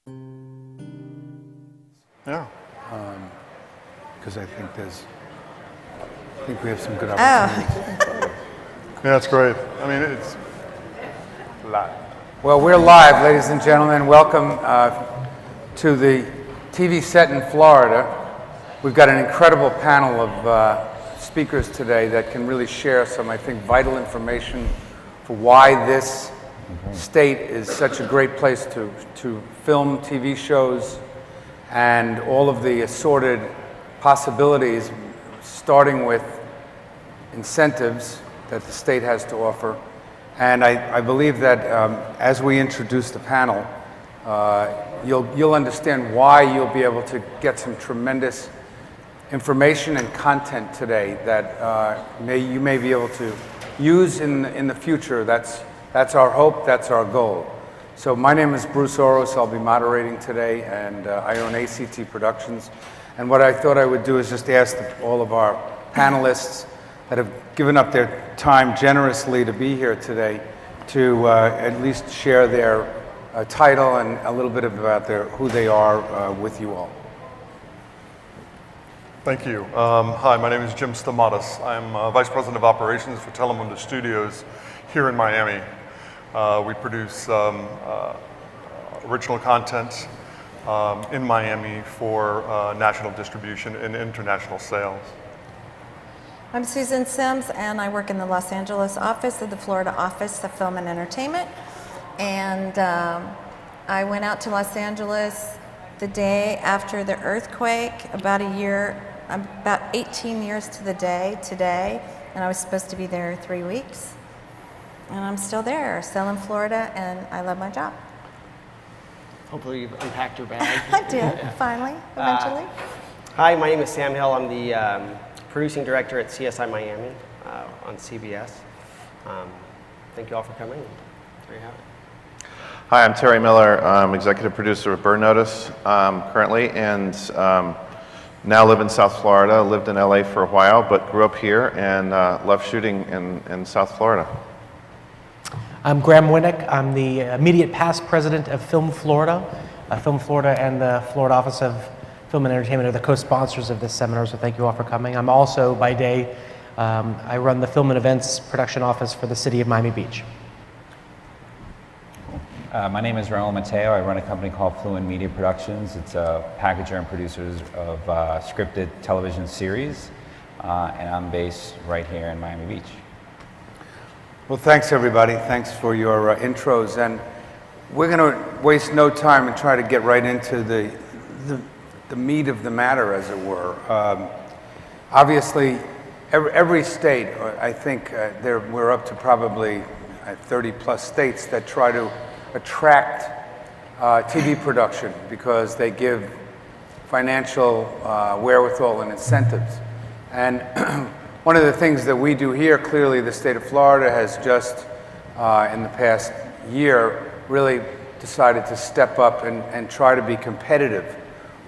Yeah. Because I think we have some good opportunities. Yeah, that's great. I mean, it's live. Well, we're live, ladies and gentlemen. Welcome to the TV set in Florida. We've got an incredible panel of speakers today that can really share some, I think, vital information for why this state is such a great place to film TV shows and all of the assorted possibilities, starting with incentives that the state has to offer. And I believe that as we introduce the panel, you'll understand why you'll be able to get some tremendous information and content today that you may be able to use in the future. That's our hope, that's our goal. So my name is Bruce Orosz. I'll be moderating today, and I own ACT Productions. And what I thought I would do is just ask all of our panelists that have given up their time generously to be here today to at least share their title and a little bit about who they are with you all. Thank you. Hi, my name is Jim Stamatis. I'm Vice President of Operations for Telemundo Studios here in Miami. We produce original content in Miami for national distribution and international sales. I'm Susan Sims, and I work in the Los Angeles office of the Florida Office of Film and Entertainment. And I went out to Los Angeles the day after the earthquake, about 18 years to the day today, and I was supposed to be there 3 weeks. And I'm still there, still in Florida, and I love my job. Hopefully you've unpacked your bag. I did, finally, eventually. Hi, my name is Sam Hill. I'm the producing director at CSI Miami on CBS. Thank you all for coming. There you have it. Hi, I'm Terry Miller. I'm executive producer of Burn Notice currently, and now live in South Florida. Lived in LA for a while, but grew up here and love shooting in South Florida. I'm Graham Winick. I'm the immediate past president of Film Florida. Film Florida and the Florida Office of Film and Entertainment are the co-sponsors of this seminar, so thank you all for coming. I'm also, by day, I run the Film and Events Production Office for the city of Miami Beach. My name is Raul Mateu. I run a company called Fluent Media Productions. It's a packager and producer of scripted television series, and I'm based right here in Miami Beach. Well, thanks everybody. Thanks for your intros, and we're going to waste no time and try to get right into the meat of the matter, as it were. Obviously, every state, I think we're up to probably 30 plus states that try to attract TV production because they give financial wherewithal and incentives. And one of the things that we do here, clearly the state of Florida has just, in the past year, really decided to step up and try to be competitive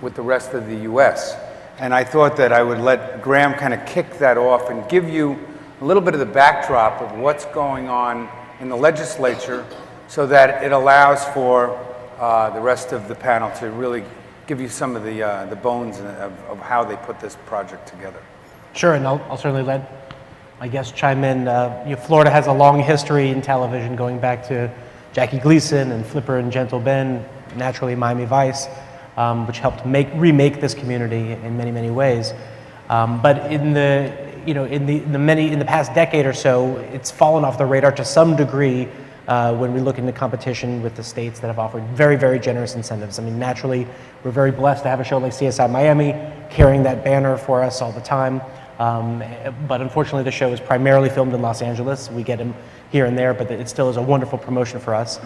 with the rest of the US. And I thought that I would let Graham kind of kick that off and give you a little bit of the backdrop of what's going on in the legislature so that it allows for the rest of the panel to really give you some of the bones of how they put this project together. Sure, and I'll certainly let my guests chime in. Florida has a long history in television, going back to Jackie Gleason and Flipper and Gentle Ben, naturally Miami Vice, which helped remake this community in many, many ways. But in the past decade or so, it's fallen off the radar to some degree when we look into competition with the states that have offered very, very generous incentives. I mean, naturally, we're very blessed to have a show like CSI Miami carrying that banner for us all the time. But unfortunately, the show is primarily filmed in Los Angeles. We get him here and there, but it still is a wonderful promotion for us.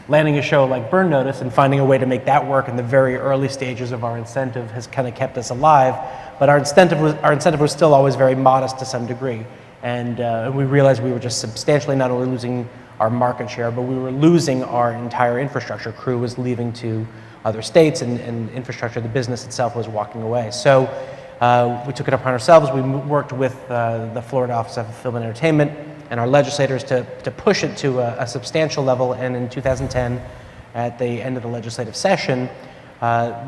Landing a show like Burn Notice and finding a way to make that work in the very early stages of our incentive has kind of kept us alive. But our incentive was still always very modest to some degree. And we realized we were just substantially not only losing our market share, but we were losing our entire infrastructure. Crew was leaving to other states, and infrastructure, the business itself, was walking away. So we took it upon ourselves. We worked with the Florida Office of Film and Entertainment and our legislators to push it to a substantial level. And in 2010, at the end of the legislative session,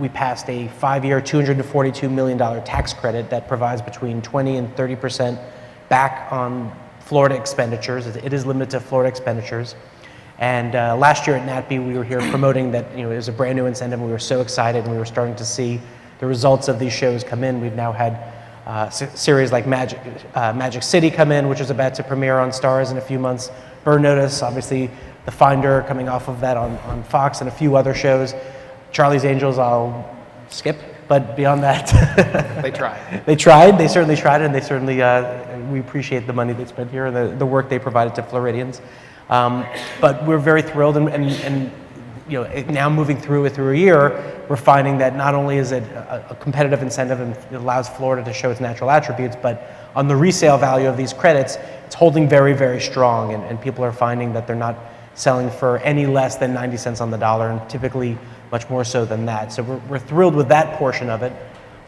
we passed a 5-year, $242 million tax credit that provides between 20 and 30% back on Florida expenditures. It is limited to Florida expenditures. And last year at NATPE, we were here promoting that, it was a brand new incentive, and we were so excited, and we were starting to see the results of these shows come in. We've now had series like Magic City come in, which is about to premiere on Starz in a few months. Burn Notice, obviously, The Finder coming off of that on Fox, and a few other shows. Charlie's Angels, I'll skip, but beyond that, They tried. they tried. They certainly tried, and they certainly we appreciate the money they spent here and the work they provided to Floridians. But we're very thrilled, and now moving through a year, we're finding that not only is it a competitive incentive and it allows Florida to show its natural attributes, but on the resale value of these credits, it's holding very, very strong, and people are finding that they're not selling for any less than 90 cents on the dollar, and typically much more so than that. So we're thrilled with that portion of it.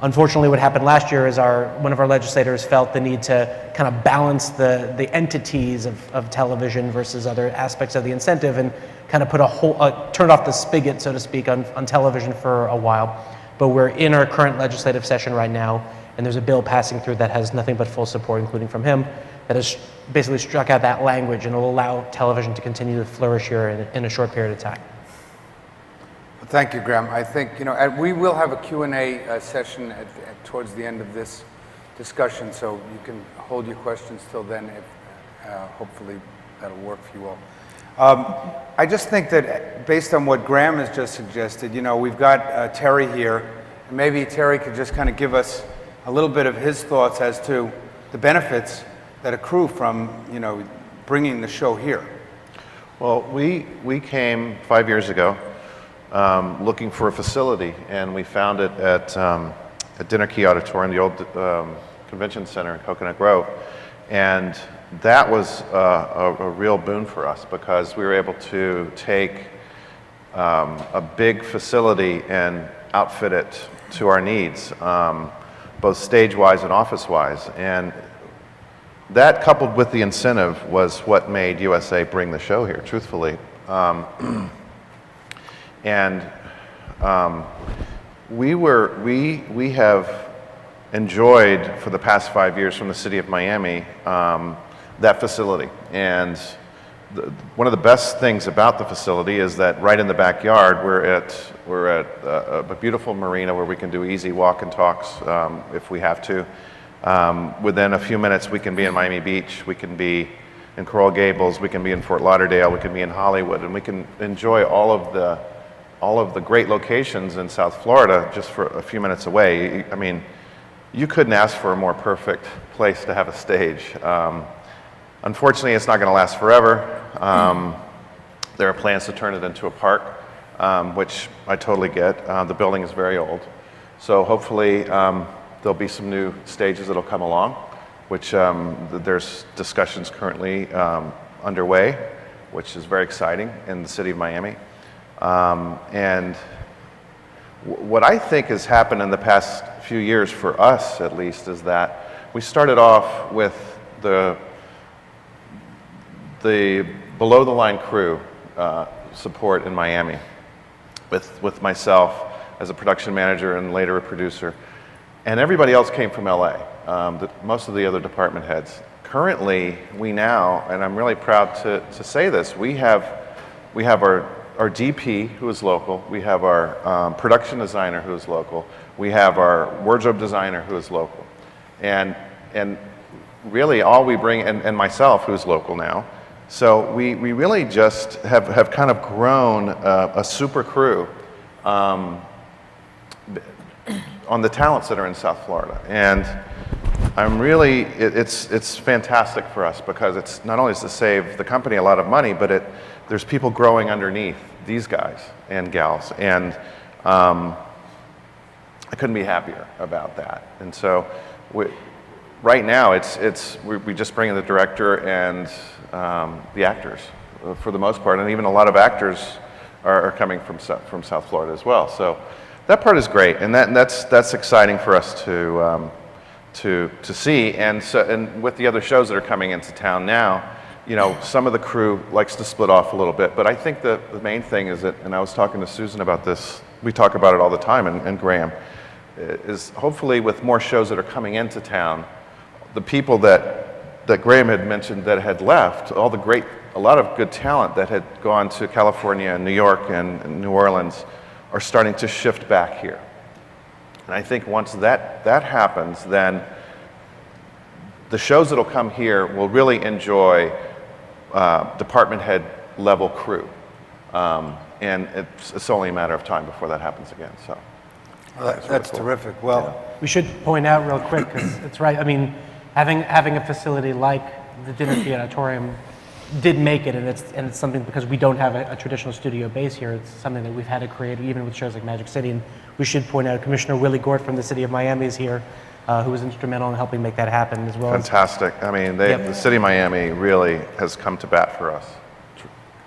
Unfortunately, what happened last year is one of our legislators felt the need to kind of balance the entities of television versus other aspects of the incentive, and kind of put turned off the spigot, so to speak, on television for a while. But we're in our current legislative session right now, and there's a bill passing through that has nothing but full support, including from him, that has basically struck out that language and will allow television to continue to flourish here in a short period of time. Thank you, Graham. I think, we will have a Q&A session towards the end of this discussion, so you can hold your questions till then. Hopefully that'll work for you all. I just think that based on what Graham has just suggested, we've got Terry here, and maybe Terry could just kind of give us a little bit of his thoughts as to the benefits that accrue from, bringing the show here. Well, we came 5 years ago looking for a facility, and we found it at Dinner Key Auditorium, the old convention center in Coconut Grove. And that was a real boon for us, because we were able to take a big facility and outfit it to our needs, both stage-wise and office-wise. And that, coupled with the incentive, was what made USA bring the show here, truthfully. We have enjoyed for the past 5 years from the city of Miami that facility. And one of the best things about the facility is that right in the backyard, we're at a beautiful marina where we can do easy walk and talks if we have to. Within a few minutes, we can be in Miami Beach, we can be in Coral Gables, we can be in Fort Lauderdale, we can be in Hollywood, and we can enjoy all of the great locations in South Florida just for a few minutes away. I mean, you couldn't ask for a more perfect place to have a stage. Unfortunately, it's not going to last forever. There are plans to turn it into a park, which I totally get. The building is very old. So hopefully there'll be some new stages that'll come along, which there's discussions currently underway, which is very exciting in the city of Miami. And what I think has happened in the past few years, for us at least, is that we started off with the below-the-line crew support in Miami, with myself as a production manager and later a producer. And everybody else came from LA, most of the other department heads. Currently, we now, and I'm really proud to say this, we have our DP, who is local, we have our production designer, who is local, we have our wardrobe designer, who is local. And really all we bring, and myself, who's local now, so we really just have kind of grown a super crew on the talents that are in South Florida. And I'm really, it's fantastic for us, because it's not only to save the company a lot of money, but there's people growing underneath these guys and gals. And I couldn't be happier about that. And so right now we just bring in the director and the actors for the most part. And even a lot of actors are coming from South Florida as well. So that part is great, and that's exciting for us to see. And with the other shows that are coming into town now, you know, some of the crew likes to split off a little bit, but I think the main thing is that, and I was talking to Susan about this, we talk about it all the time, and Graham, is hopefully with more shows that are coming into town, the people that Graham had mentioned that had left, a lot of good talent that had gone to California and New York and New Orleans are starting to shift back here. And I think once that happens, then the shows that'll come here will really enjoy department head level crew. And it's only a matter of time before that happens again, so. Well, that's terrific. Well, We should point out real quick, because it's right, I mean, having a facility like the Dinner Theatre Auditorium did make it, and it's something, because we don't have a traditional studio base here, it's something that we've had to create even with shows like Magic City. And we should point out Commissioner Willie Gort from the City of Miami is here, who was instrumental in helping make that happen as well. Fantastic. I mean, the city of Miami really has come to bat for us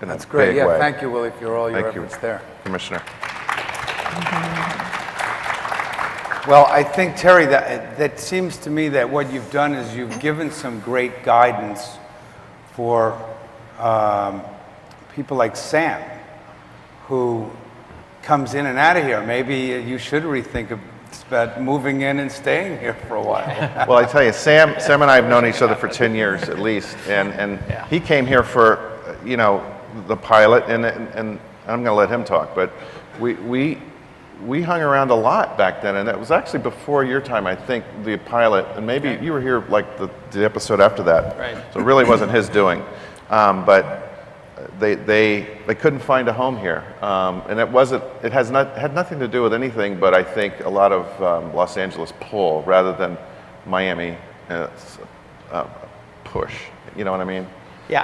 in that's a great. big Yeah, way. thank you, Willie, for all your Thank you, efforts there. Commissioner. Well, I think, Terry, that seems to me that what you've done is you've given some great guidance for people like Sam, who comes in and out of here. Maybe you should rethink about moving in and staying here for a while. Well, I tell you, Sam and I have known each other for 10 years at least, and he came here for, you know, the pilot, and I'm going to let him talk, but we hung around a lot back then, and it was actually before your time, I think, the pilot, and maybe you were here like the episode after that. Right. So it really wasn't his doing, but they couldn't find a home here, and it had nothing to do with anything, but I think a lot of Los Angeles pull rather than Miami push. You know what I mean? Yeah,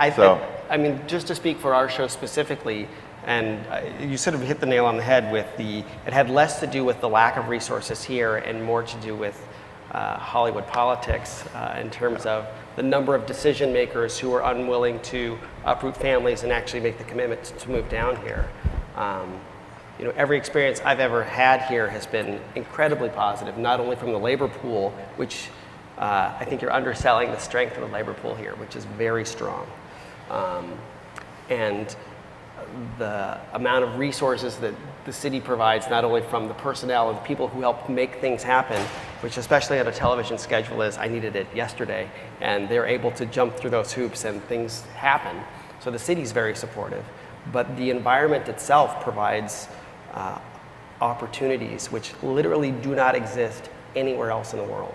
I mean, just to speak for our show specifically, and you sort of hit the nail on the head with it had less to do with the lack of resources here and more to do with Hollywood politics in terms of the number of decision makers who are unwilling to uproot families and actually make the commitment to move down here. You know, every experience I've ever had here has been incredibly positive, not only from the labor pool, which I think you're underselling the strength of the labor pool here, which is very strong. And the amount of resources that the city provides, not only from the personnel and the people who help make things happen, which especially on a television schedule is, I needed it yesterday, and they're able to jump through those hoops and things happen. So the city's very supportive, but the environment itself provides opportunities which literally do not exist anywhere else in the world.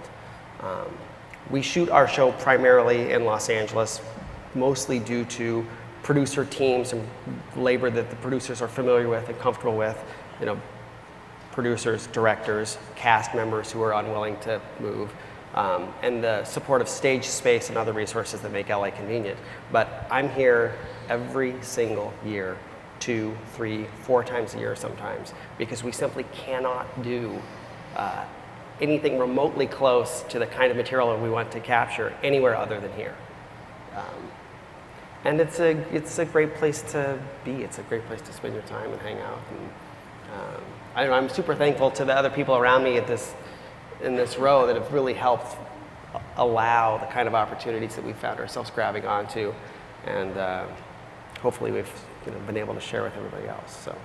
We shoot our show primarily in Los Angeles, mostly due to producer teams and labor that the producers are familiar with and comfortable with, you know, producers, directors, cast members who are unwilling to move, and the support of stage space and other resources that make LA convenient. But I'm here every single year, 2, 3, 4 times a year sometimes, because we simply cannot do anything remotely close to the kind of material that we want to capture anywhere other than here. And it's a great place to be. It's a great place to spend your time and hang out. And I don't know, I'm super thankful to the other people around me in this row that have really helped allow the kind of opportunities that we found ourselves grabbing onto, and hopefully we've been able to share with everybody else. So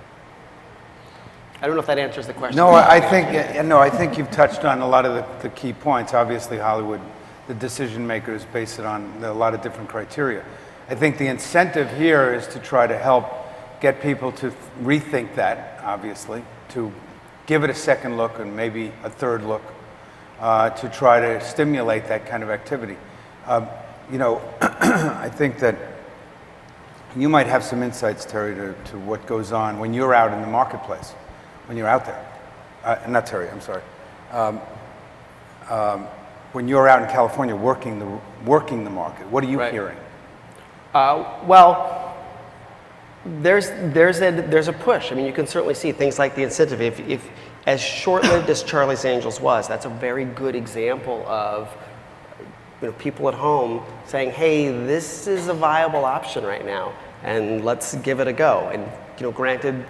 I don't know if that answers the question. No, I think you've touched on a lot of the key points. Obviously, Hollywood, the decision makers base it on a lot of different criteria. I think the incentive here is to try to help get people to rethink that, obviously, to give it a second look and maybe a third look, to try to stimulate that kind of activity. I think that you might have some insights, Terry, to what goes on when you're out in the marketplace, when you're out there. Not Terry, I'm sorry. When you're out in California working the market, what are you hearing? Well, there's a push. I mean, you can certainly see things like the incentive. If as short-lived as Charlie's Angels was, that's a very good example of people at home saying, "Hey, this is a viable option right now, and let's give it a go." And granted,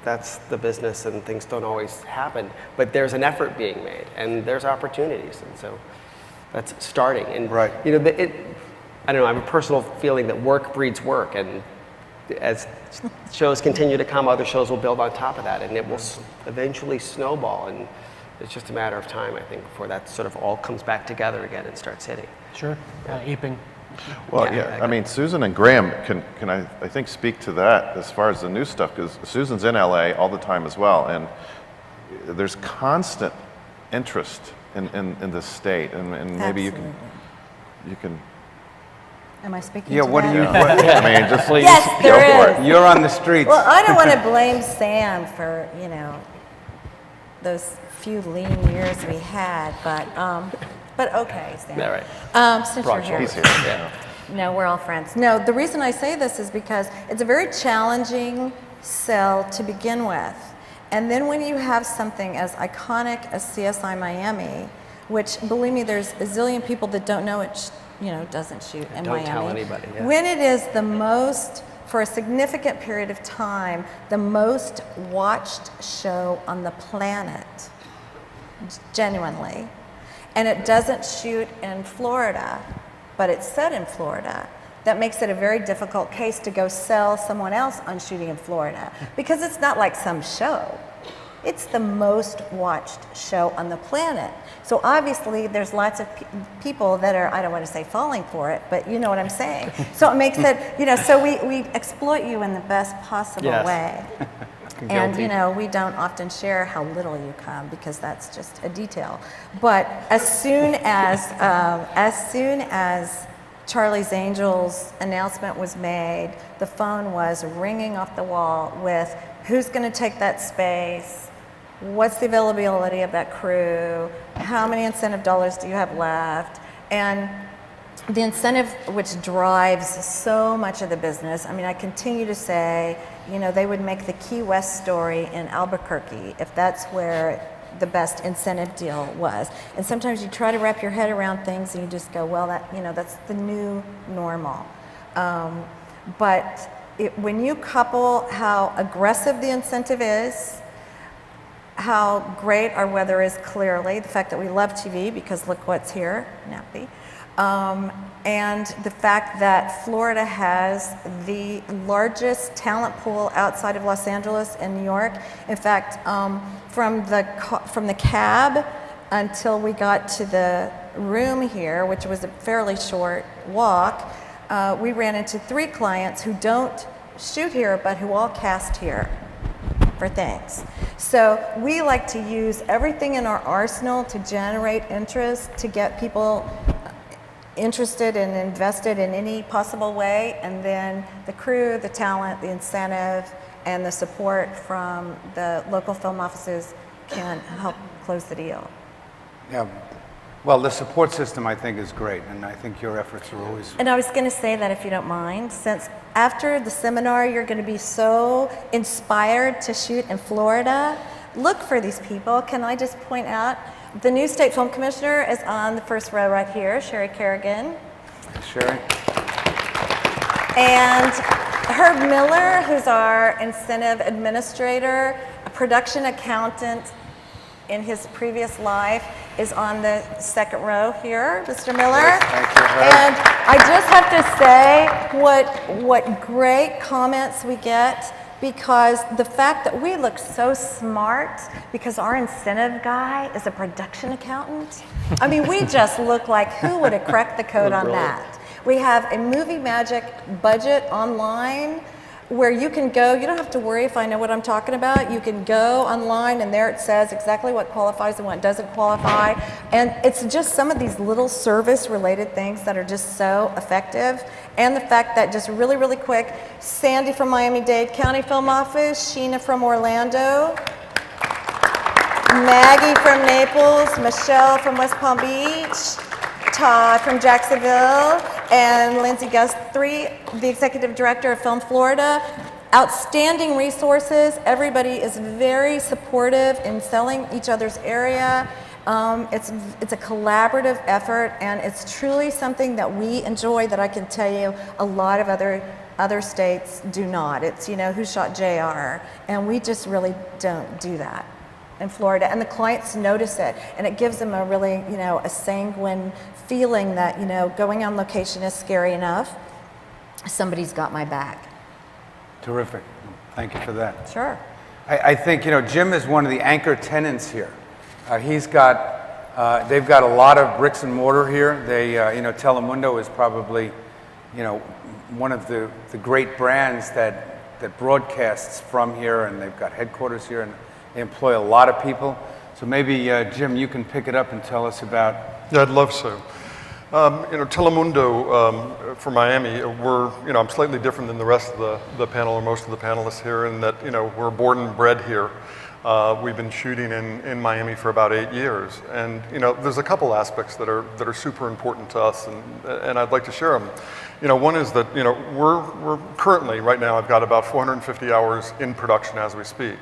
that's the business, and things don't always happen, but there's an effort being made, and there's opportunities, and so that's starting. And right. I don't know, I have a personal feeling that work breeds work, and as shows continue to come, other shows will build on top of that, and it will eventually snowball, and it's just a matter of time, I think, before that sort of all comes back together again and starts hitting. Sure, aping. Well, Yeah, yeah, I mean, Susan and Graham can I think, speak to that as far as the new stuff, because Susan's in LA all the time as well, and there's constant interest in this state, and maybe you can. Am I speaking Yeah, to what do that? you, I mean, just please Yes, go there for is. it. you're on the streets. Well, I don't want to blame Sam for, those few lean years we had, but okay, Sam. Yeah, right. Since Broad you're here. He's here. Yeah. No, we're all friends. No, the reason I say this is because it's a very challenging sell to begin with. And then when you have something as iconic as CSI Miami, which, believe me, there's a zillion people that don't know it, doesn't shoot in Don't Miami. tell anybody, yeah. When it is the most, for a significant period of time, the most watched show on the planet, genuinely, and it doesn't shoot in Florida, but it's set in Florida, that makes it a very difficult case to go sell someone else on shooting in Florida, because it's not like some show. It's the most watched show on the planet. So obviously there's lots of people that are, I don't want to say falling for it, but you know what I'm saying. So it makes it, so we exploit you in the best possible Yes. way. Guilty. And we don't often share how little you come, because that's just a detail. But as soon as Charlie's Angels announcement was made, the phone was ringing off the wall with who's going to take that space, what's the availability of that crew, how many incentive dollars do you have left, and the incentive, which drives so much of the business. I mean, I continue to say, they would make the Key West story in Albuquerque if that's where the best incentive deal was. And sometimes you try to wrap your head around things and you just go, well, that's the new normal. But when you couple how aggressive the incentive is, how great our weather is, clearly, the fact that we love TV because look what's here, NATPE, and the fact that Florida has the largest talent pool outside of Los Angeles and New York. In fact, from the cab until we got to the room here, which was a fairly short walk, we ran into 3 clients who don't shoot here, but who all cast here for things. So we like to use everything in our arsenal to generate interest, to get people interested and invested in any possible way, and then the crew, the talent, the incentive, and the support from the local film offices can help close the deal. Yeah. Well, the support system, I think, is great, and I think your efforts are always... And I was going to say that, if you don't mind, since after the seminar you're going to be so inspired to shoot in Florida, look for these people. Can I just point out, the new state film commissioner is on the first row right here, Sherry Kerrigan. Sherry? And Herb Miller, who's our incentive administrator, a production accountant in his previous life, is on the second row here, Mr. Miller. Yes, thank you, Herb. And I just have to say what great comments we get, because the fact that we look so smart because our incentive guy is a production accountant. I mean, we just look like who would have cracked the code on that. We have a Movie Magic budget online where you can go, you don't have to worry if I know what I'm talking about. You can go online and there it says exactly what qualifies and what doesn't qualify. And it's just some of these little service related things that are just so effective. And the fact that, just really, really quick, Sandy from Miami-Dade County Film Office, Sheena from Orlando, Maggie from Naples, Michelle from West Palm Beach, Todd from Jacksonville, and Lindsay Guthrie, the Executive Director of Film Florida. Outstanding resources. Everybody is very supportive in selling each other's area. It's a collaborative effort, and it's truly something that we enjoy, that I can tell you a lot of other states do not. It's, who shot JR, and we just really don't do that. in Florida, and the clients notice it, and it gives them a really, you know, a sanguine feeling that, you know, going on location is scary enough. Somebody's got my back. Terrific. Thank you for that. Sure. I think, you know, Jim is one of the anchor tenants here. They've got a lot of bricks and mortar here. They, you know, Telemundo is probably, you know, one of the great brands that broadcasts from here, and they've got headquarters here, and they employ a lot of people. So maybe, Jim, you can pick it up and tell us about... Yeah, I'd love to. You know, Telemundo for Miami, I'm slightly different than the rest of the panel, or most of the panelists here, in that, you know, we're born and bred here. We've been shooting in Miami for about 8 years, and you know, there's a couple aspects that are super important to us, and I'd like to share them. You know, one is that, you know, we're currently, right now, I've got about 450 hours in production as we speak.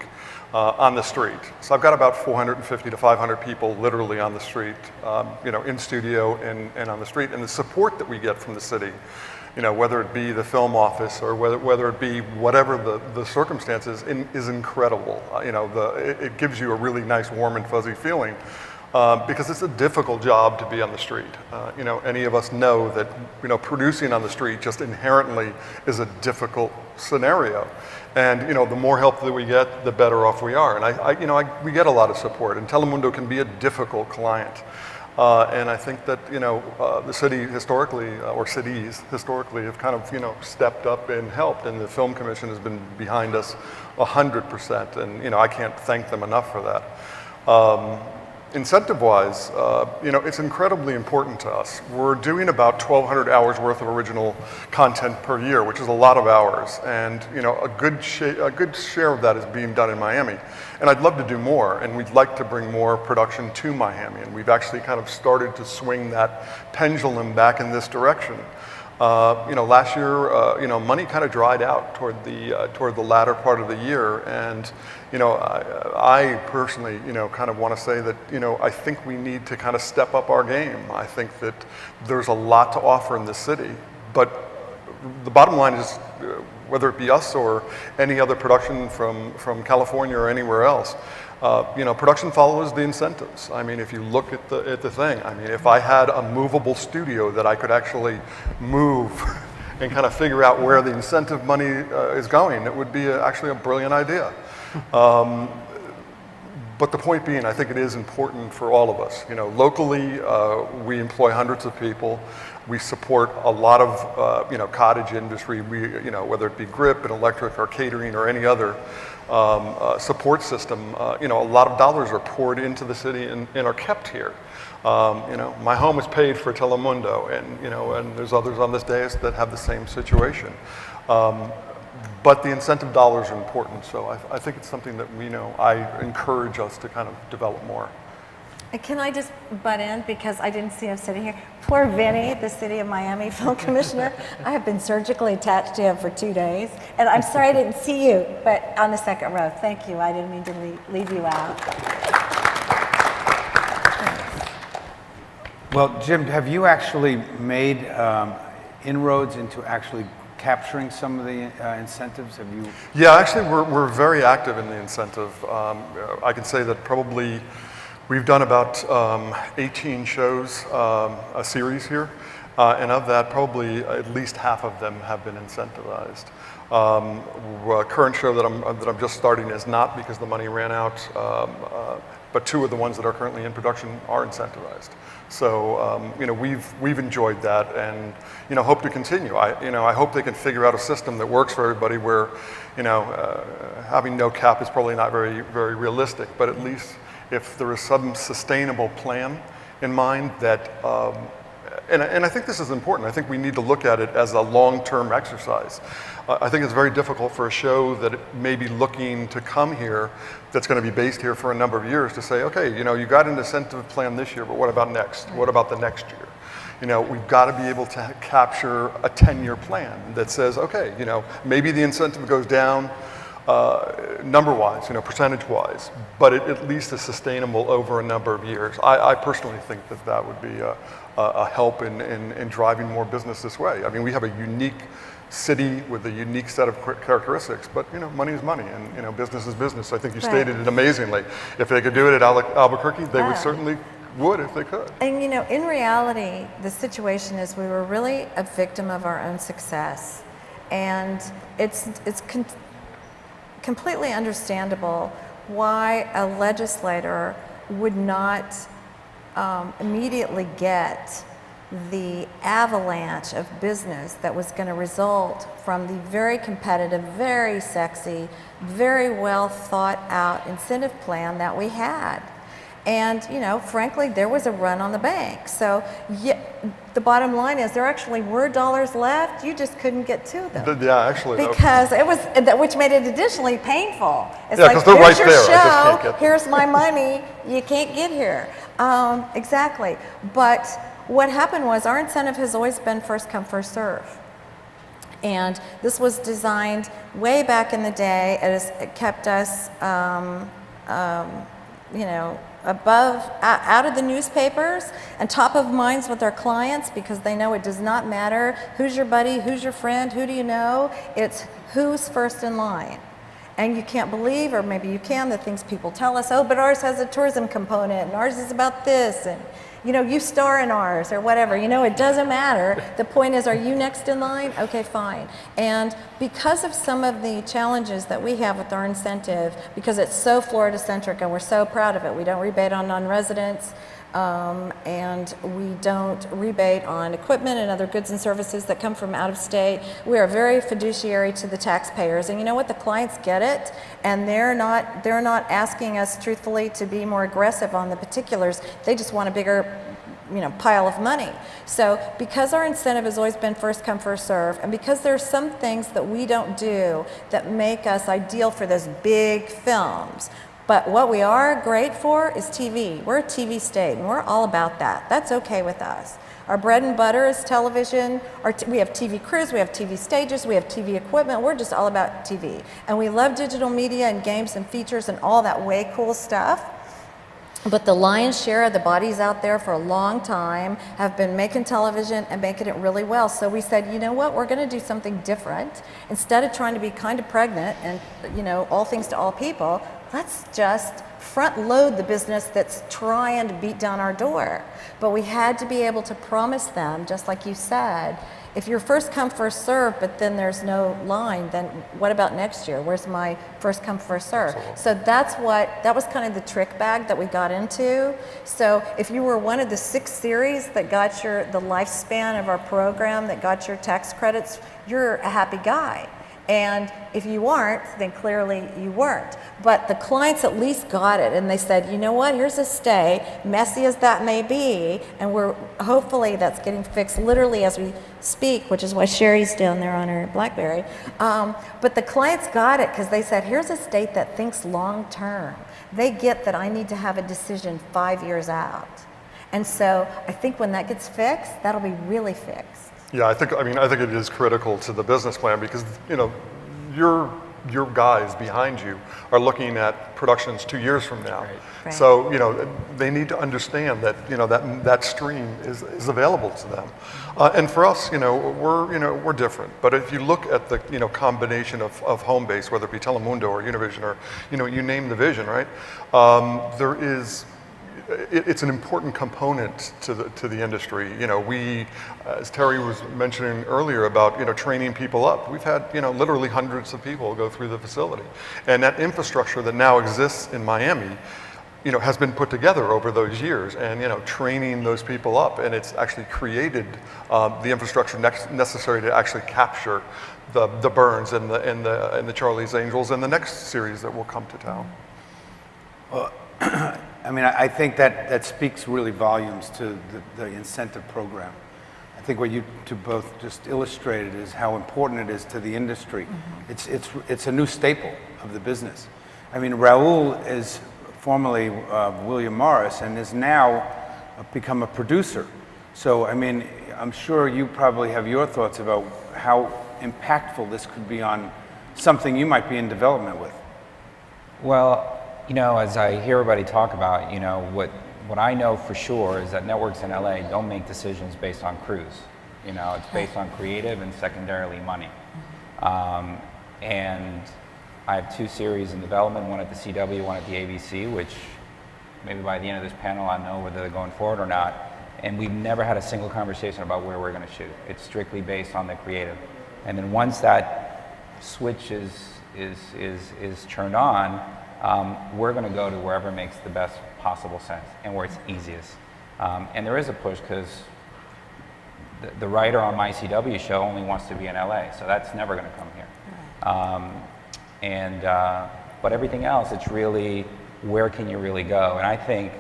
On the street. So I've got about 450 to 500 people literally on the street, you know, in studio and on the street. And the support that we get from the city, you know, whether it be the film office or whether it be whatever the circumstances, is incredible. You know, it gives you a really nice, warm and fuzzy feeling. Because it's a difficult job to be on the street. You know, any of us know that, you know, producing on the street just inherently is a difficult scenario. And, you know, the more help that we get, the better off we are. And we get a lot of support, and Telemundo can be a difficult client. And I think that, you know, the city historically, or cities historically, have kind of, you know, stepped up and helped, and the Film Commission has been behind us 100%. And, you know, I can't thank them enough for that. Incentive-wise, you know, it's incredibly important to us. We're doing about 1,200 hours worth of original content per year, which is a lot of hours, and you know, a good share of that is being done in Miami. And I'd love to do more, and we'd like to bring more production to Miami, and we've actually kind of started to swing that pendulum back in this direction. You know, last year, you know, money kind of dried out toward the latter part of the year, and you know, I personally, you know, kind of want to say that, you know, I think we need to kind of step up our game. I think that there's a lot to offer in this city, but the bottom line is, whether it be us or any other production from California or anywhere else, you know, production follows the incentives. I mean, if you look at the thing, I mean, if I had a movable studio that I could actually move and kind of figure out where the incentive money is going, it would be actually a brilliant idea. But the point being, I think it is important for all of us. You know, locally, we employ hundreds of people. We support a lot of, you know, cottage industry. You know, whether it be grip and electric or catering or any other support system. You know, a lot of dollars are poured into the city and are kept here. You know, my home is paid for Telemundo, and you know, and there's others on this dais that have the same situation. But the incentive dollars are important, so I think it's something that we know. I encourage us to kind of develop more. And can I just butt in, because I didn't see him sitting here? Poor Vinny, the City of Miami Film Commissioner. I have been surgically attached to him for 2 days, and I'm sorry I didn't see you, but on the second row. Thank you. I didn't mean to leave you out. Well, Jim, have you actually made inroads into actually capturing some of the incentives? Have you? Yeah, actually, we're very active in the incentive. I can say that probably we've done about 18 shows, a series here, and of that, probably at least half of them have been incentivized. Current show that I'm just starting is not, because the money ran out, but 2 of the ones that are currently in production are incentivized. So you know, we've enjoyed that, and you know, hope to continue. I hope they can figure out a system that works for everybody, where you know, having no cap is probably not very realistic, but at least if there is some sustainable plan in mind that, and I think this is important. I think we need to look at it as a long-term exercise. I think it's very difficult for a show that may be looking to come here, that's going to be based here for a number of years, to say, okay, you know, you got an incentive plan this year, but what about next? What about the next year? You know, we've got to be able to capture a 10-year plan that says, okay, you know, maybe the incentive goes down number-wise, percentage-wise, but it at least is sustainable over a number of years. I personally think that would be a help in driving more business this way. I mean, we have a unique city with a unique set of characteristics, but money is money, and business is business. I think you stated it amazingly. If they could do it at Albuquerque, they would certainly would if they could. And in reality, the situation is we were really a victim of our own success, and it's completely understandable why a legislator would not immediately get the avalanche of business that was going to result from the very competitive, very sexy, very well thought out incentive plan that we had. And, frankly, there was a run on the bank. So the bottom line is there actually were dollars left, you just couldn't get to them. Yeah, actually. Because it was, which made it additionally painful. It's Yeah, like, 'cause they're here's right your there, I just can't show, get here's my money, you can't get here. Exactly. But what happened was our incentive has always been first come, first serve. And this was designed way back in the day. It kept us, above, out of the newspapers and top of minds with our clients, because they know it does not matter who's your buddy, who's your friend, who do you know, it's who's first in line. And you can't believe, or maybe you can, the things people tell us, oh, but ours has a tourism component, and ours is about this, and you star in ours, or whatever. It doesn't matter. The point is, are you next in line? Okay, fine. And because of some of the challenges that we have with our incentive, because it's so Florida-centric, and we're so proud of it, we don't rebate on non-residents, and we don't rebate on equipment and other goods and services that come from out of state. We are very fiduciary to the taxpayers, and you know what? The clients get it, and they're not asking us truthfully to be more aggressive on the particulars. They just want a bigger pile of money. So because our incentive has always been first come, first serve, and because there are some things that we don't do that make us ideal for those big films, but what we are great for is TV. We're a TV state, and we're all about that. That's okay with us. Our bread and butter is television. We have TV crews, we have TV stages, we have TV equipment. We're just all about TV. And we love digital media and games and features and all that way cool stuff. But the lion's share of the bodies out there for a long time have been making television and making it really well. So we said, you know what, we're going to do something different. Instead of trying to be kind of pregnant and, all things to all people, let's just front load the business that's trying to beat down our door. But we had to be able to promise them, just like you said, if you're first come, first serve, but then there's no line, then what about next year? Where's my first come, first serve? So that was kind of the trick bag that we got into. So if you were one of the 6 series that got the lifespan of our program, that got your tax credits, you're a happy guy. And if you aren't, then clearly you weren't. But the clients at least got it, and they said, you know what, here's a stay, messy as that may be, and hopefully that's getting fixed literally as we speak, which is why Sherry's down there on her BlackBerry. But the clients got it because they said, here's a state that thinks long term. They get that I need to have a decision 5 years out. And so I think when that gets fixed, that'll be really fixed. Yeah, I think it is critical to the business plan because, your guys behind you are looking at productions 2 years from now. Right. So, they need to understand that, that stream is available to them. And for us, we're different. But if you look at the, combination of home base, whether it be Telemundo or Univision or, you name the vision, right? It's an important component to the industry. We, as Terry was mentioning earlier about training people up, we've had literally hundreds of people go through the facility, and that infrastructure that now exists in Miami, has been put together over those years, and training those people up, and it's actually created the infrastructure necessary to actually capture the Burns and the Charlie's Angels and the next series that will come to town. I think that speaks really volumes to the incentive program. I think what you two both just illustrated is how important it is to the industry. Mm-hmm. It's a new staple of the business. Raul is formerly William Morris and is now become a producer. So, I'm sure you probably have your thoughts about how impactful this could be on something you might be in development with? Well, as I hear everybody talk about, what I know for sure is that networks in LA don't make decisions based on crews. It's based on creative and secondarily money. And I have 2 series in development, one at the CW, one at the ABC, which maybe by the end of this panel I'll know whether they're going forward or not. And we've never had a single conversation about where we're going to shoot. It's strictly based on the creative. And then once that switch is turned on, we're going to go to wherever makes the best possible sense and where it's easiest. And there is a push because the writer on my CW show only wants to be in LA, so that's never going to come here. But everything else, it's really where can you really go? And I think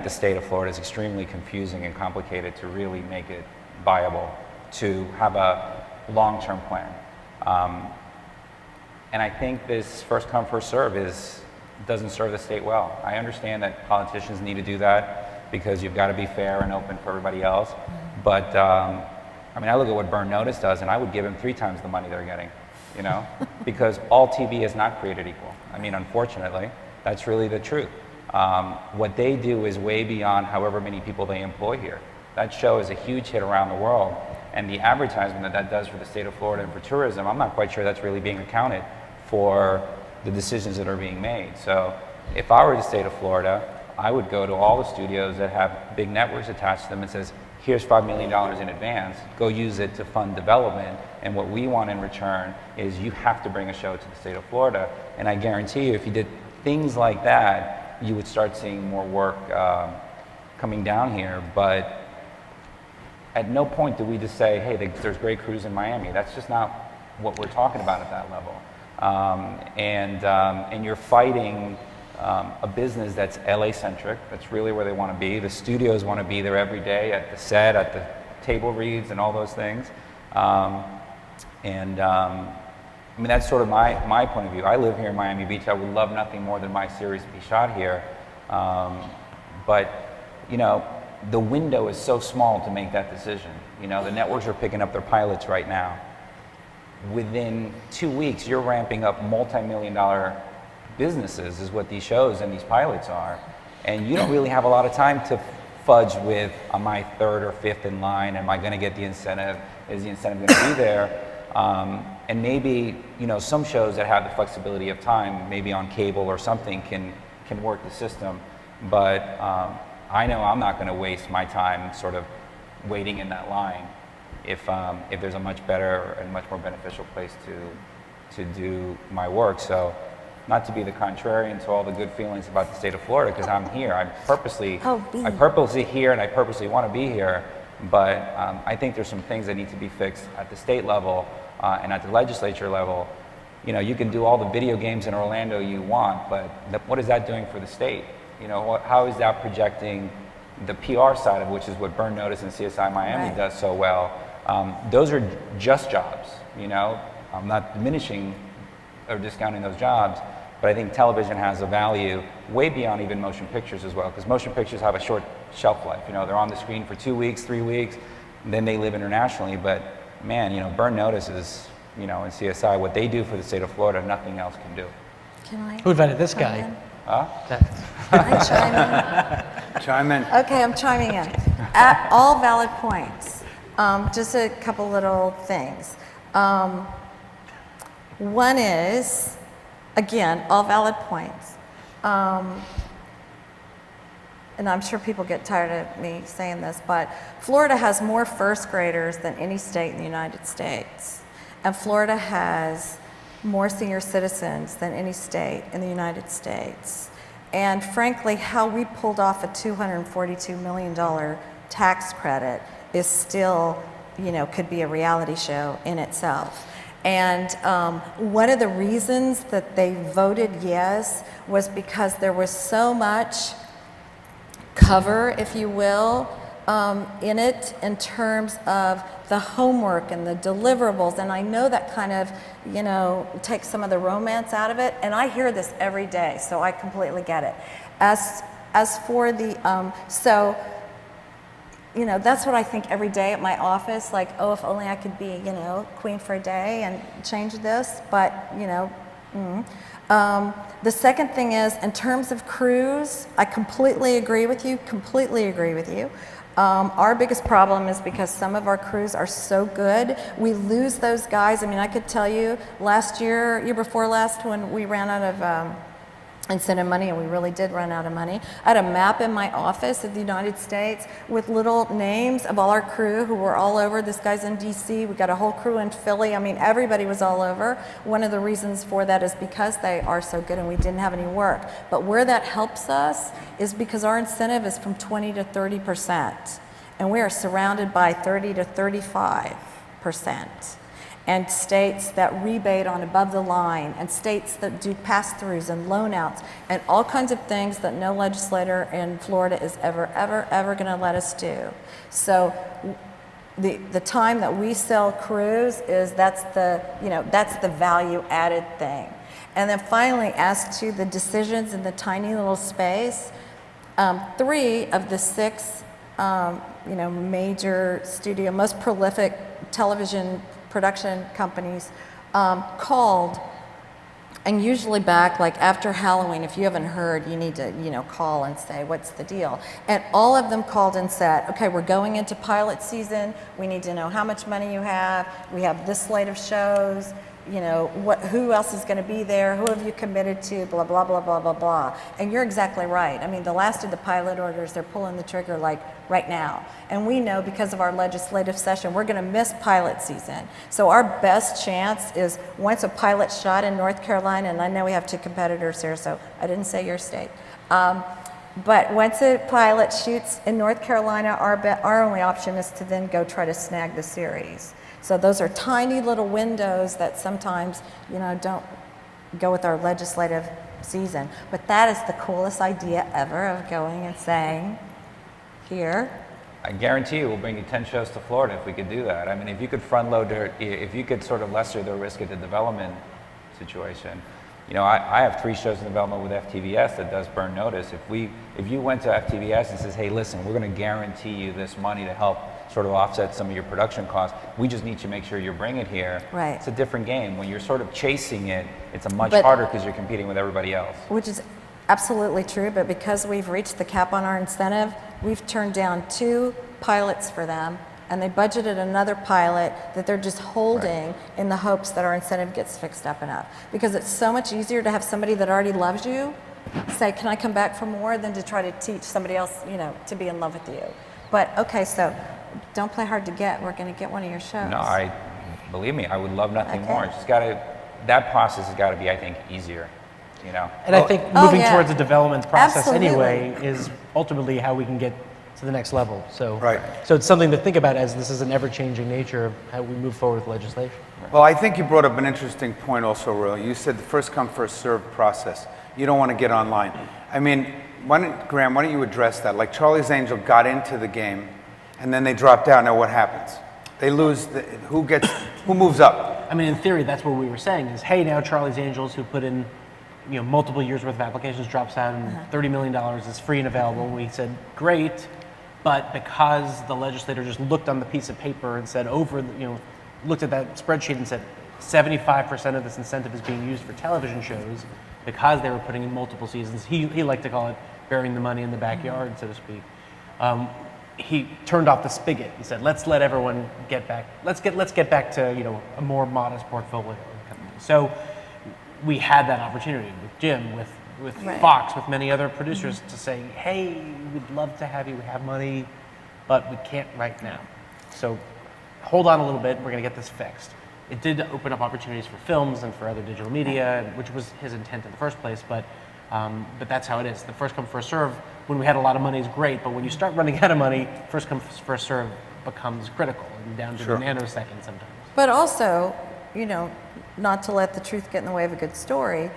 the state of Florida is extremely confusing and complicated to really make it viable, to have a long-term plan. And I think this first come, first serve doesn't serve the state well. I understand that politicians need to do that because you've got to be fair and open for everybody else. But I look at what Burn Notice does, and I would give him 3 times the money they're getting, because all TV is not created equal. Unfortunately, that's really the truth. What they do is way beyond however many people they employ here. That show is a huge hit around the world, and the advertisement that does for the state of Florida and for tourism, I'm not quite sure that's really being accounted for the decisions that are being made. So if I were the state of Florida, I would go to all the studios that have big networks attached to them and says, here's $5 million in advance, go use it to fund development, and what we want in return is you have to bring a show to the state of Florida. And I guarantee you, if you did things like that, you would start seeing more work coming down here. But at no point do we just say, hey, there's great crews in Miami. That's just not what we're talking about at that level. And you're fighting a business that's LA-centric. That's really where they want to be. The studios want to be there every day at the set, at the table reads, and all those things. That's sort of my point of view. I live here in Miami Beach. I would love nothing more than my series to be shot here. But the window is so small to make that decision. The networks are picking up their pilots right now. Within 2 weeks, you're ramping up multi-million-dollar businesses is what these shows and these pilots are. And you don't really have a lot of time to fudge with, am I 3rd or 5th in line? Am I going to get the incentive? Is the incentive going to be there? And maybe, some shows that have the flexibility of time, maybe on cable or something, can work the system. But I know I'm not going to waste my time sort of waiting in that line if there's a much better and much more beneficial place to do my work. So, not to be the contrarian to all the good feelings about the state of Florida, because I'm here. I purposely here and I purposely want to be here. But I think there's some things that need to be fixed at the state level and at the legislature level. You can do all the video games in Orlando you want, but what is that doing for the state? How is that projecting the PR side of which is what Burn Notice and CSI Miami does so well? Those are just jobs. I'm not diminishing or discounting those jobs, but I think television has a value way beyond even motion pictures as well, because motion pictures have a short shelf life. They're on the screen for 2 weeks, 3 weeks, and then they live internationally. But man, Burn Notice is, in CSI, what they do for the state of Florida, nothing else can do. Can I? Who invited this guy? Can I chime in? Chime in. Okay, I'm chiming in. At all valid points. Just a couple little things. One is, again, all valid points. And I'm sure people get tired of me saying this, but Florida has more first graders than any state in the United States. And Florida has more senior citizens than any state in the United States. And frankly, how we pulled off a $242 million tax credit is still, could be a reality show in itself. And one of the reasons that they voted yes was because there was so much cover, if you will, in it in terms of the homework and the deliverables. And I know that kind of, takes some of the romance out of it. And I hear this every day, so I completely get it. As for the, so you know, that's what I think every day at my office, like, oh, if only I could be, you know, queen for a day and change this, but, you know. The second thing is, in terms of crews, I completely agree with you, Our biggest problem is because some of our crews are so good, we lose those guys. I mean, I could tell you last year, year before last, when we ran out of incentive money, and we really did run out of money, I had a map in my office of the United States with little names of all our crew who were all over. This guy's in DC, we got a whole crew in Philly. I mean, everybody was all over. One of the reasons for that is because they are so good and we didn't have any work. But where that helps us is because our incentive is from 20 to 30%, and we are surrounded by 30 to 35%. And states that rebate on above the line, and states that do pass-throughs and loan-outs, and all kinds of things that no legislator in Florida is ever going to let us do. So the time that we sell crews that's the value-added thing. And then finally, as to the decisions in the tiny little space, 3 of the 6 major studio, most prolific television production companies called, and usually back like after Halloween, if you haven't heard, you need to call and say what's the deal. And all of them called and said, okay, we're going into pilot season, we need to know how much money you have, we have this slate of shows, who else is going to be there, who have you committed to, blah, blah, blah, blah, blah, blah. And you're exactly right. I mean, the last of the pilot orders, they're pulling the trigger like right now. And we know because of our legislative session, we're going to miss pilot season. So our best chance is once a pilot shot in North Carolina, and I know we have 2 competitors here, so I didn't say your state. But once a pilot shoots in North Carolina, our only option is to then go try to snag the series. So those are tiny little windows that sometimes, don't go with our legislative season. But that is the coolest idea ever, of going and saying, here. I guarantee you we'll bring you 10 shows to Florida if we could do that. I mean, if you could front load, if you could sort of lesser the risk of the development situation. I have 3 shows in development with FTVS that does burn notice. If you went to FTVS and says, hey, listen, we're going to guarantee you this money to help sort of offset some of your production costs, we just need to make sure you bring it here. Right. It's a different game. When you're sort of chasing it, it's a much harder because you're competing with everybody else. Which is absolutely true, but because we've reached the cap on our incentive, we've turned down 2 pilots for them, and they budgeted another pilot that they're just holding in the hopes that our incentive gets fixed up enough. Because it's so much easier to have somebody that already loves you say, can I come back for more, than to try to teach somebody else, to be in love with you. But okay, so don't play hard to get. We're going to get one of your shows. No, believe me, I would love nothing more. It's just that process has got to be, I think, easier. And I think moving towards a development process Absolutely. anyway is ultimately how we can get to the next level. So, Right. So it's something to think about, as this is an ever-changing nature of how we move forward with legislation. Well, I think you brought up an interesting point also, Raul. You said the first come, first served process. You don't want to get online. I mean, Graham, why don't you address that? Like Charlie's Angel got into the game, and then they dropped out. Now what happens? They lose. Who moves up? I mean, in theory, that's what we were saying is, hey, now Charlie's Angels, who put in multiple years worth of applications, drops out, and $30 million is free and available. And we said, great, but because the legislator just looked on the piece of paper and said looked at that spreadsheet and said 75% of this incentive is being used for television shows, because they were putting in multiple seasons, he liked to call it burying the money in the backyard, so to speak. He turned off the spigot. He said, let's let everyone get back. Let's get back to a more modest portfolio. So we had that opportunity with Jim, with Right. Fox, with many other producers to say, hey, we'd love to have you. We have money, but we can't right now. So hold on a little bit. We're going to get this fixed. It did open up opportunities for films and for other digital media, which was his intent in the first place. But that's how it is. The first come, first serve, when we had a lot of money, is great. But when you start running out of money, first come, first serve becomes critical, and down to the nanosecond sometimes. But also, not to let the truth get in the way of a good story,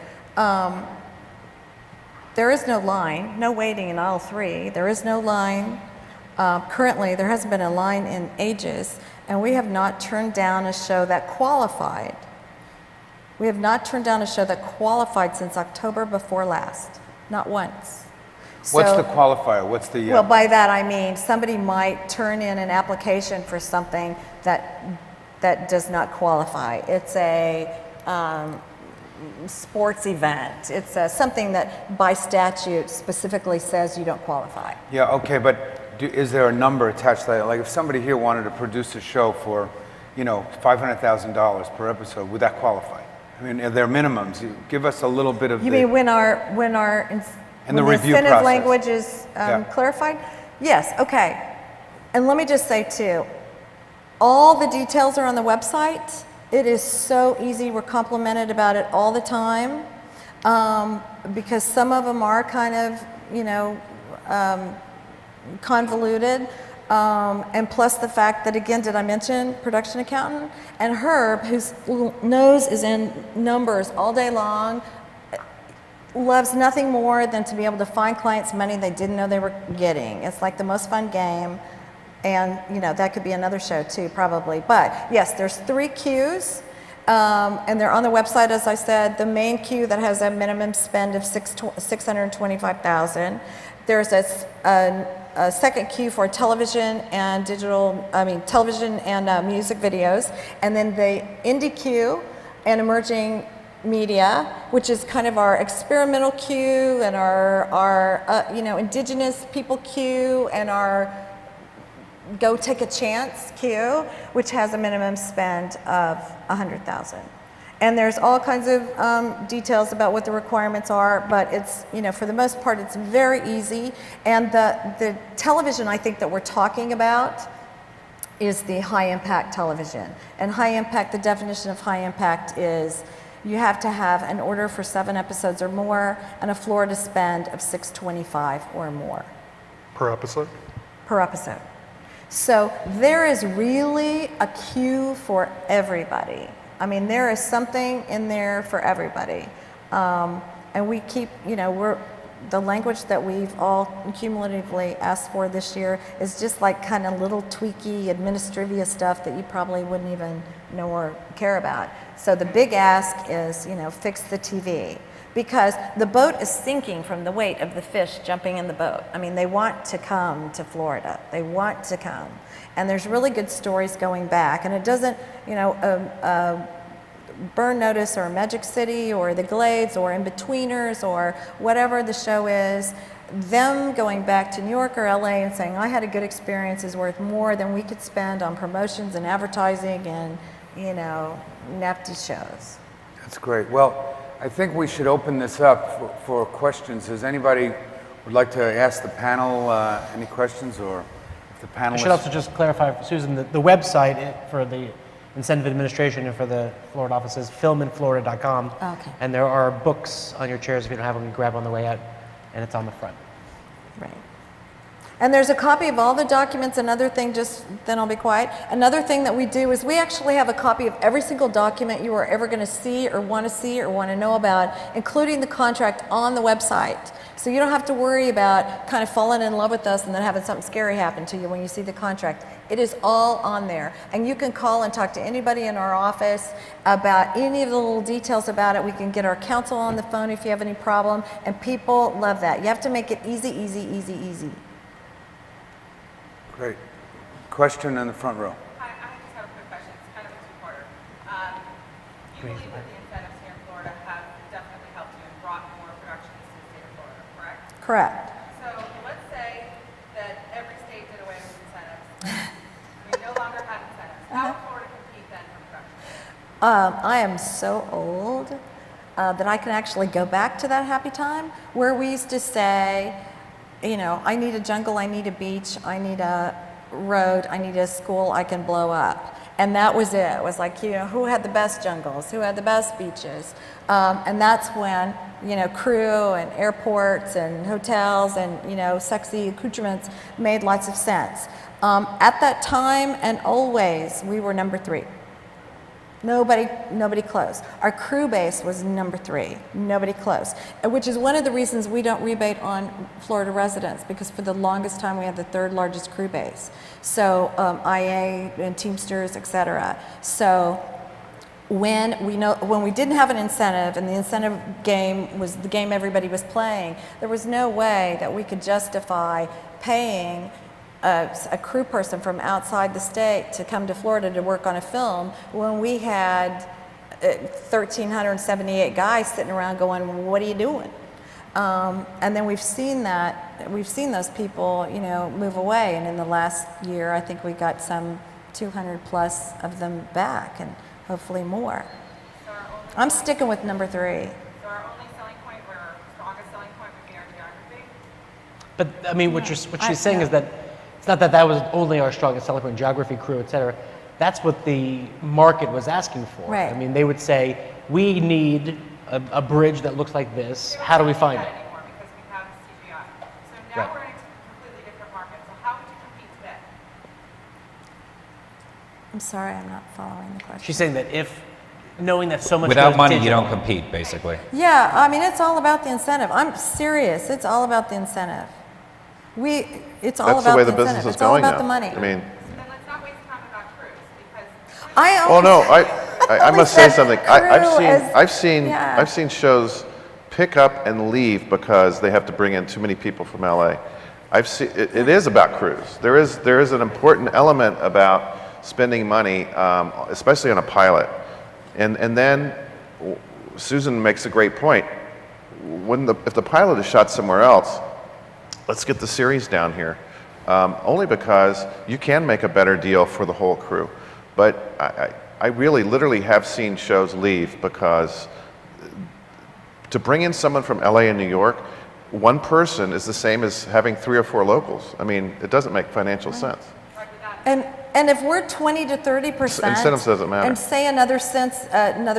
there is no line, no waiting in aisle 3. There is no line. Currently, there hasn't been a line in ages, and we have not turned down a show that qualified. We have not turned down a show that qualified since October before last, not once. What's So- the qualifier? What's the... Well, by that I mean somebody might turn in an application for something that does not qualify. It's a sports event. It's something that by statute specifically says you don't qualify. Yeah, okay, but is there a number attached to that? Like if somebody here wanted to produce a show for, $500,000 per episode, would that qualify? I mean, are there minimums? Give us a little bit of You mean when the review incentive process. language is Yeah. clarified? Yes, okay. And let me just say too, all the details are on the website. It is so easy. We're complimented about it all the time because some of them are kind of, convoluted. And plus the fact that, again, did I mention production accountant? And Herb, whose nose is in numbers all day long, loves nothing more than to be able to find clients money they didn't know they were getting. It's like the most fun game. And, that could be another show too, probably. But yes, there's 3 queues. And they're on the website, as I said. The main queue that has a minimum spend of $625,000. There's a second queue for television and television and music videos. And then the indie queue and emerging media, which is kind of our experimental queue and our indigenous people queue and our go take a chance queue, which has a minimum spend of $100,000. And there's all kinds of details about what the requirements are, but it's, for the most part, it's very easy. And the television I think that we're talking about is the high impact television. And high impact, the definition of high impact is you have to have an order for 7 episodes or more and a Florida spend of $625 or more. Per episode? Per episode. So there is really a queue for everybody. I mean, there is something in there for everybody. And we keep, the language that we've all cumulatively asked for this year is just like kind of little tweaky administrivia stuff that you probably wouldn't even know or care about. So the big ask is, fix the TV. Because the boat is sinking from the weight of the fish jumping in the boat. I mean, they want to come to Florida. They want to come. And there's really good stories going back. And it doesn't, Burn Notice or Magic City or The Glades or In-Betweeners or whatever the show is, them going back to New York or LA and saying, I had a good experience is worth more than we could spend on promotions and advertising and, NATPE shows. That's great. Well, I think we should open this up for questions. Does anybody would like to ask the panel any questions, or if the panelists... I should also just clarify, Susan, the website for the Incentive Administration and for the Florida office is filminflorida.com. Okay. And there are books on your chairs if you don't have them, you grab on the way out, and it's on the front. Right. And there's a copy of all the documents. Another thing, then I'll be quiet. Another thing that we do is we actually have a copy of every single document you are ever going to see or want to know about, including the contract on the website. So you don't have to worry about kind of falling in love with us and then having something scary happen to you when you see the contract. It is all on there. And you can call and talk to anybody in our office about any of the little details about it. We can get our counsel on the phone if you have any problem. And people love that. You have to make it easy, easy, easy, easy. Great. Question in the front row. Hi, I just have a quick question. It's kind of a two-parter. You believe that the incentives here in Florida have definitely helped you and brought more productions to the state of Florida, correct? Correct. So let's say that every state did away with incentives. We no longer have incentives. How would Florida compete then for production? I am so old that I can actually go back to that happy time where we used to say, I need a jungle, I need a beach, I need a road, I need a school I can blow up. And that was it. It was like, who had the best jungles, who had the best beaches? And that's when, crew and airports and hotels and, sexy accoutrements made lots of sense. At that time and always, we were number 3. Nobody close. Our crew base was number 3. Nobody close. Which is one of the reasons we don't rebate on Florida residents, because for the longest time we had the 3rd largest crew base. So IA and Teamsters, et cetera. So when we didn't have an incentive, and the incentive game was the game everybody was playing, there was no way that we could justify paying a crew person from outside the state to come to Florida to work on a film when we had 1,378 guys sitting around going, well, what are you doing? And then we've seen those people, move away. And in the last year, I think we got some 200 plus of them back, and hopefully more. I'm sticking with number 3. So our only selling point, or our strongest selling point would be our geography? But I mean, what she's saying is that it's not that was only our strongest selling point, geography, crew, et cetera. That's what the market was asking for. Right. I mean, they would say, we need a bridge that looks like this. How do we find it? Anymore because we have CGI. So now Right. we're in a completely different market. So how would you compete today? I'm sorry, I'm not following the question. She's saying that if, knowing that so much Without goes money, you digital- don't compete, basically. Yeah, I mean, it's all about the incentive. I'm serious. It's all about the incentive. It's all That's about the way the the business incentive. is It's all going about now. the money. I mean, So then let's not waste time about crews because I oh always- no, I only must say said something. crew I've seen shows pick up and leave because they have to bring in too many people from LA. I've seen it is about crews. There is an important element about spending money, especially on a pilot, and then Susan makes a great point. If the pilot is shot somewhere else, let's get the series down here. Only because you can make a better deal for the whole crew. But I really literally have seen shows leave because to bring in someone from LA and New York, one person is the same as having 3 or 4 locals. I mean, it doesn't make financial sense. And if we're 20 to 30%, Incentives doesn't matter. and say another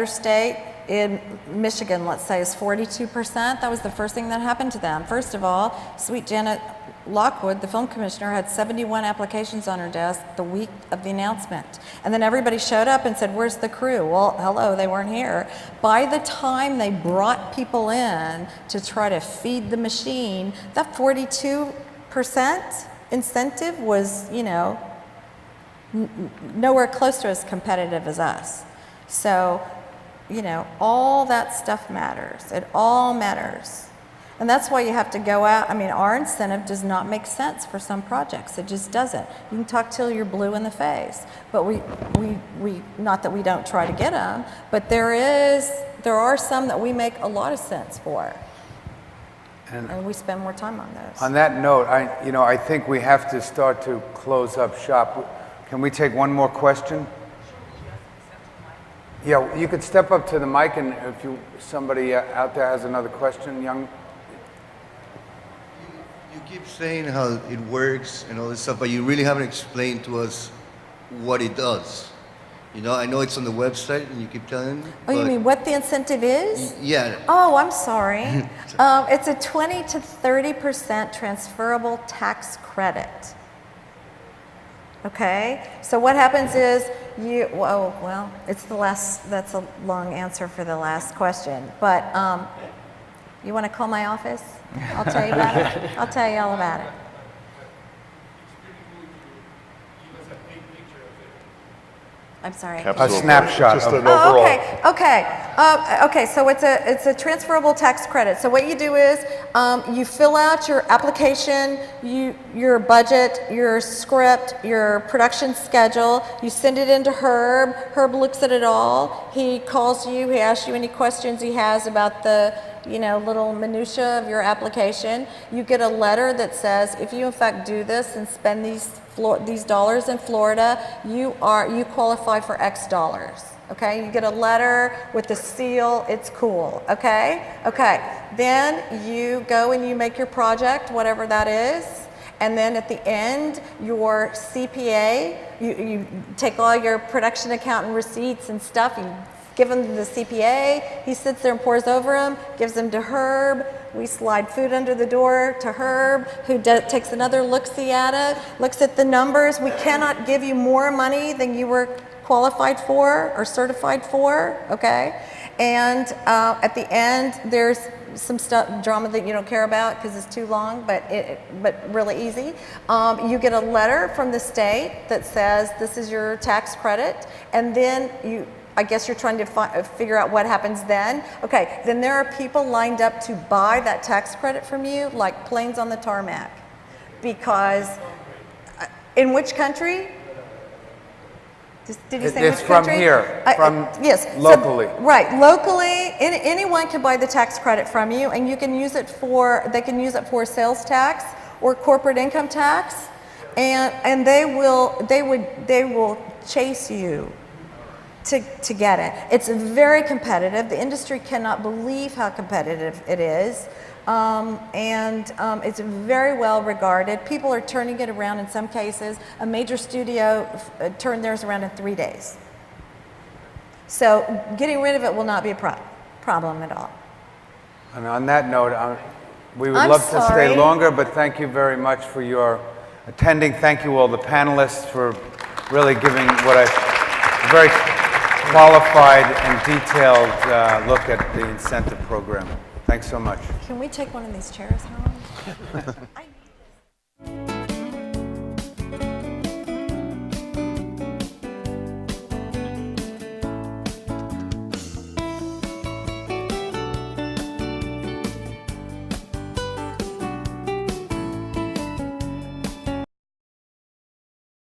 state in Michigan, let's say, is 42%, that was the first thing that happened to them. First of all, sweet Janet Lockwood, the film commissioner, had 71 applications on her desk the week of the announcement. And then everybody showed up and said, where's the crew? Well, hello, they weren't here. By the time they brought people in to try to feed the machine, that 42% incentive was, nowhere close to as competitive as us. So, all that stuff matters. It all matters. And that's why you have to go out. I mean, our incentive does not make sense for some projects. It just doesn't. You can talk till you're blue in the face. But we not that we don't try to get them, but there are some that we make a lot of sense for. And we spend more time on those. On that note, I think we have to start to close up shop. Can we take one more question? Yeah, you could step up to the mic, and if somebody out there has another question, young. You keep saying how it works and all this stuff, but you really haven't explained to us what it does. I know it's on the website, and you keep telling me. Oh, you mean what the incentive is? Yeah. Oh, I'm sorry. It's a 20 to 30% transferable tax credit. Okay, so what happens is that's a long answer for the last question, but you want to call my office? I'll tell you about it. I'll tell you all about it. I'm sorry. A snapshot. Just an Oh, overall. okay. So it's a transferable tax credit. So what you do is you fill out your application, your budget, your script, your production schedule. You send it into Herb. Herb looks at it all. He calls you. He asks you any questions he has about the little minutia of your application. You get a letter that says if you in fact do this and spend these dollars in Florida, you qualify for X dollars. Okay, you get a letter with the seal. It's cool. Okay. Then you go and you make your project, whatever that is, and then at the end, your CPA, you take all your production accountant receipts and stuff. You give them to the CPA. He sits there and pours over them, gives them to Herb. We slide food under the door to Herb, who takes another look-see at it, looks at the numbers. We cannot give you more money than you were qualified for or certified for, okay? And at the end, there's some drama that you don't care about because it's too long, but really easy. You get a letter from the state that says this is your tax credit, and then I guess you're trying to figure out what happens then. Okay, then there are people lined up to buy that tax credit from you, like planes on the tarmac. Because in which country? Did you say It's which from country? here, from yes. locally. So, right, locally, anyone can buy the tax credit from you, and you can use it for, they can use it for sales tax or corporate income tax, and they will chase you to get it. It's very competitive. The industry cannot believe how competitive it is. It's very well regarded. People are turning it around in some cases. A major studio turned theirs around in 3 days. So getting rid of it will not be a problem at all. And on that note, we would I'm love to sorry. stay longer, but thank you very much for your attending. Thank you all the panelists for really giving what a very qualified and detailed look at the incentive program. Thanks so much. Can we take one of these chairs home?